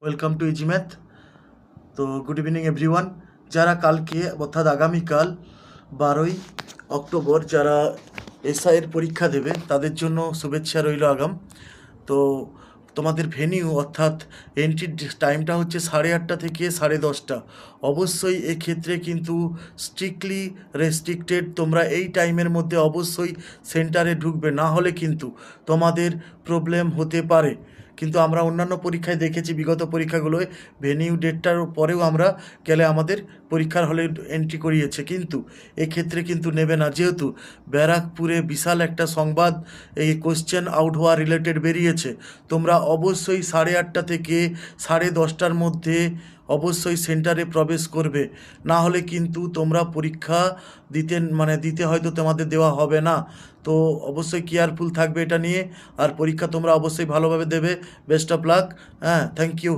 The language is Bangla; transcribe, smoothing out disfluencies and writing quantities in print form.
Welcome to easy math. তো গুড ইভিনিং এভরিওয়ান। যারা কালকে অর্থাৎ আগামীকাল 12 অক্টোবর যারা এসআইয়ের পরীক্ষা দেবে তাদের জন্য শুভেচ্ছা রইল আগাম। তো তোমাদের ভেনিউ অর্থাৎ এন্ট্রির টাইমটা হচ্ছে 8:30 থেকে 10:30। অবশ্যই এক্ষেত্রে কিন্তু স্ট্রিক্টলি রেস্ট্রিক্টেড, তোমরা এই টাইমের মধ্যে অবশ্যই সেন্টারে ঢুকবে, না হলে কিন্তু তোমাদের প্রবলেম হতে পারে। কিন্তু আমরা অন্যান্য পরীক্ষায় দেখেছি, বিগত পরীক্ষাগুলোয় ভেনিউ ডেটটার পরেও আমরা গেলে আমাদের পরীক্ষার হলে এন্ট্রি করিয়েছে, কিন্তু এক্ষেত্রে কিন্তু নেবে না, যেহেতু ব্যারাকপুরে বিশাল একটা সংবাদ এই কোশ্চেন আউট হওয়া রিলেটেড বেরিয়েছে। তোমরা অবশ্যই 8:30 থেকে 10:30টার মধ্যে অবশ্যই সেন্টারে প্রবেশ করবে, না হলে কিন্তু তোমরা পরীক্ষা দিতে হয়তো তোমাদের দেওয়া হবে না। তো অবশ্যই কেয়ারফুল থাকবে এটা নিয়ে, আর পরীক্ষা তোমরা অবশ্যই ভালোভাবে দেবে। Best of luck. হ্যাঁ, থ্যাংক ইউ।